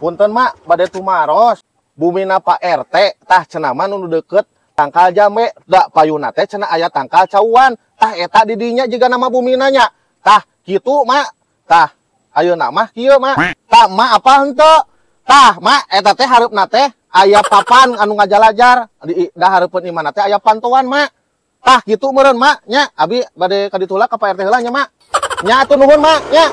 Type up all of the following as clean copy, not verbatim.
Punten mak, bade tumaros. Bumina Pak RT, tah cenama nu deket tangkal jambe, dak payuna teh cenah aya tangkal cauan. Tah eta di dinya juga nama buminanya. Tah kitu mak. Tah ayeuna mah kieu mak. Tah mak apa henteu? Tah mak eta teh hareupna teh aya papan anu ngajalajar. Da hareupeun imana teh aya pantuan mak. Tah kitu meureun mak nya. Abi bade ka ditulak ka Pak RT heula nya mak. Nya atuh nuhun mak nya.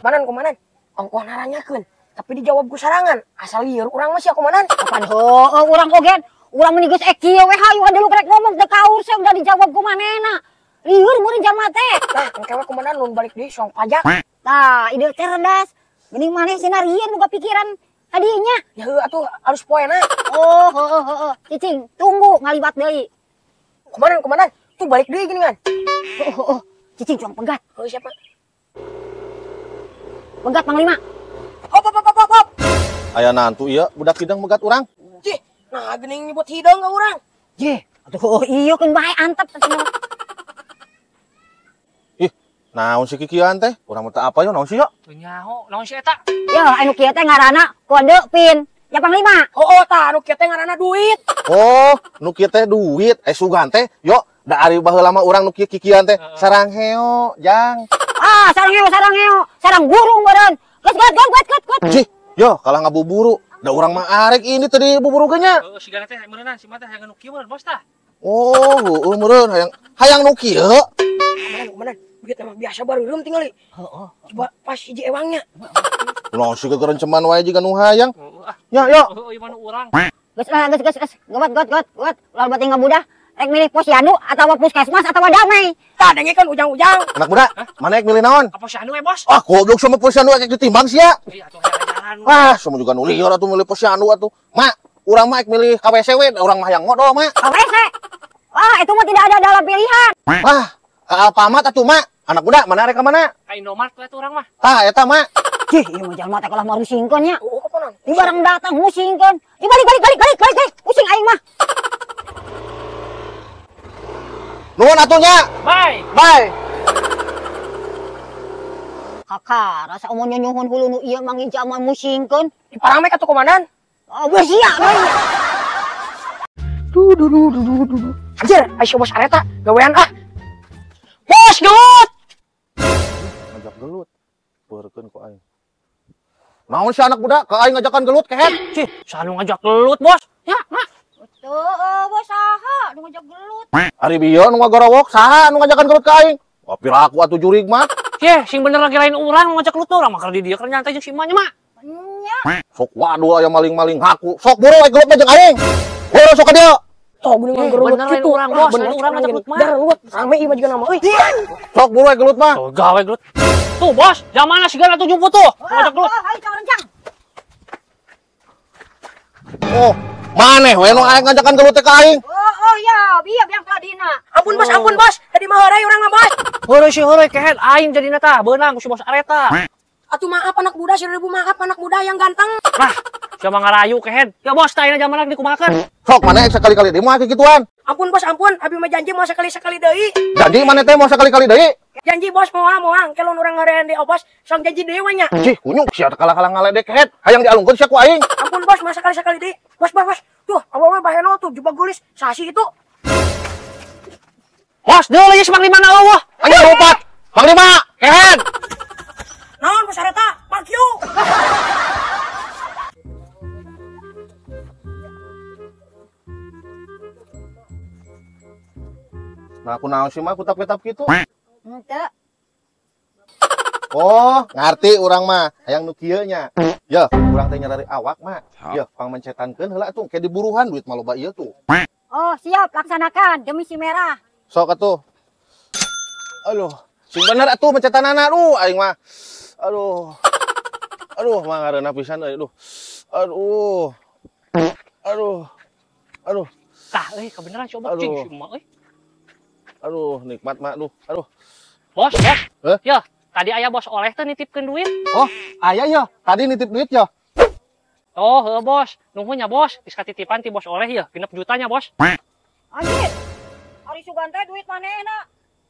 Komandan, ongkoh naranyakeun. Tapi dijawab ku sarangan. Asal lieur urang mah sia komandan. Apaan heuh urang ogen. Urang meni geus kieu we hayu anu rek ngomong teu kaur saya udah dijawab ku manehna. Lieur meureun jama teh. Nah, engke we komandan nun balik deui song pajak. Tah, ide cerdas. Geuning maneh sinarieun boga pikiran hadinya. Ya heuh atuh harus poena. Oh, heuh. Cicing, tunggu ngaliwat deui. Komandan, tuh balik deui geuningan. Oh. Cicing cuang pegat. Oh, siapa? Pegat Panglima. Hop. Aya nantu ieu budak hidang megat urang. Cih, nah geuning nyebut hidung ka urang. Jeh, atuh ieu keun bae antep cenah. Ih, naon si kikieuan teh? Urang mah teu apa yo naon sih yo? Teu nyaho, naon si eta? Ya, anu kieu teh ngaranna kode pin. Ya Panglima. Oh, tah anu kieu teh ngaranna duit. Oh, nu kieu teh duit. Sugan teh, yo da ari baheula mah urang nu kikieuan teh sarang heo, jang. Ah, sarang heo. Sarang burung meureun. Gat. Cih, yo kalah ngabuburu. Da urang mah arek ini tadi buburu nya. Heeh, sigana teh meureunna si mah teh hayang nu kieu meureun bos tah. Oh, meureun hayang nu kieu. Komandan, begitu mah biasa bareureum tingali. Heeh. Coba pas hiji ewangnya. Naon sih kegerenceman wae jiga nu hayang. Heeh ah. Ya, yo. Heeh, ieu mah nu urang. Gas. Got. Ulah bating ngabudah. Rek milih posyandu atau puskesmas atau damai. Tah dengekeun ujang-ujang. Anak muda, mana yang milih naon? Apa si anu we bos? Ah, goblok sama posyandu kayak ditimbang sia. Iya atuh hayang jalan. Ah, semua juga nu lieur atuh milih posyandu atuh. Mak, urang mah milih KWC we, urang mah hayang ngodol mak. KWC. Wah, itu mah tidak ada dalam pilihan. Ah, ka Alfamart atuh mak. Anak muda, mana rek ka mana? Ka Indomart we urang mah. Tah eta mak. Cih, ieu mah jalma teh kalah marusingkeun nya. Oh, apa non? Di barang datang musingkeun. Di balik. Pusing aing mah. Nuhun atunya. Bye. Kakak, rasa omong nyuhun hulu nu ieu mangin jaman musingkeun. Di parang mek atuh komandan. Oh, geus sia deui. Anjir, Aisyah bos areta gawean ah. Bos gelut. Ngajak gelut. Beurkeun ku aing. Naon si anak muda ka aing ngajakan gelut kehet? Cih, sanu ngajak gelut bos. Ya, mah. Tuh, bos saha nu ngajak gelut. Ari bieu nu ngagorowok saha nu ngajakan gelut ka aing? Wah, piraku atuh jurig mah. Yeh, sing bener lagi lain urang ngajak gelut urang mah keur di dieu keur nyantai jeung si emaknya mah. Nya. Sok waduh aya maling-maling haku. Sok buru we gelut mah jeung aing. Buru sok ka dieu. Toh geuning gelut bener lain kitu. urang bos, Bener lain urang ngajak gelut mah. Dar luwet, rame ieu mah juga nama euy. Sok buru we gelut mah. Tuh gawe gelut. Tuh bos, jam mana sigana 70 tuh ngajak gelut. Ayo rencang. Oh, maneh we nu aing ngajakan gelut teh ka aing. Oh ya, biar biang kadina. Ampun bos. Tadi mah heureui urang mah bos. Heureui kehet aing jadina tah beunang ku si bos areta. Atuh maaf anak muda, 1000 maaf anak muda yang ganteng. Nah, siapa ngarayu kehet. Ya bos, tah ayeuna jaman lagi dikumakeun. Sok maneh sekali-kali deui moal kikituan. Ampun bos, ampun. Abi mah janji mau sekali-sekali deui. Janji maneh teh mau sekali-kali deui. Janji bos moal kelon urang ngarean di obos, sok janji deui we nya. Cih, kunyuk sia kalah-kalah ngaledek kehet. Hayang dialungkeun sia ku aing. Ampun bos, mah sekali-sekali deui. Bos. Tuh, awewe baheno tuh jubah gulis. Sasi itu. Bos, deuleuh geus Panglima na eueuh. Anjing lompat. Panglima, kehet. Naon bos areta? Fuck you. Nah, aku naon sih mah kutap-kitap kitu. Henteu. Oh, ngarti urang mah. Hayang nu kieu nya. Ya, urang teh nyari awak mah. Ya, pangmencetankeun heula atuh, ke diburuhan duit mah loba ieu tuh. Oh, siap laksanakan demi si merah. Sok atuh. Aduh, sing bener atuh mencetanana aduh aing mah. Aduh, mah ngareuna pisan euy. Aduh. Tah euy kebeneran coba cing si emak euy. Aduh, nikmat mah aduh. Bos. Heh? Ya, tadi aya bos oleh teh nitipkeun duit. Oh, aya ya. Tadi nitip duit ya. Oh, heuh bos. Nuhun nya bos. Geus katitipan ti bos oleh ya. 6 jutanya bos. Anjir. Ari Sugante duit manehna.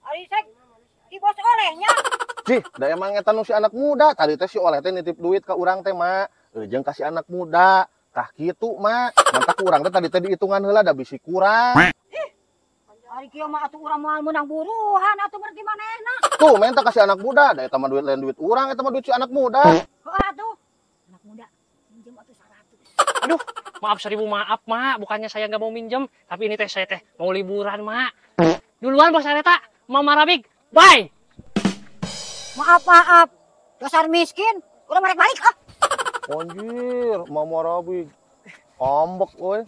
Ari sek ti bos olehnya. Ari Cih, da emang eta nu si anak muda. Tadi teh si oleh teh nitip duit ke urang teh, Mak. Jeung kasih anak muda. Tah kitu, Mak. Mantap urang teh tadi teh dihitungan heula da bisi kurang. Ari kieu mah atuh urang moal meunang buruhan atuh berarti manehna. Tuh, minta kasih anak muda. Da eta mah duit lain duit urang, eta mah duit si anak muda. Heuh atuh. Anak muda minjem atuh 100. Aduh, maaf 1000 maaf, Mak. Bukannya saya nggak mau minjem, tapi ini teh saya teh mau liburan, Mak. Duluan Bos Areta, Mama Rabig. Bye. Maaf. Dasar miskin. Urang merek balik ah. Anjir, Mama Rabi. Ambek, woy.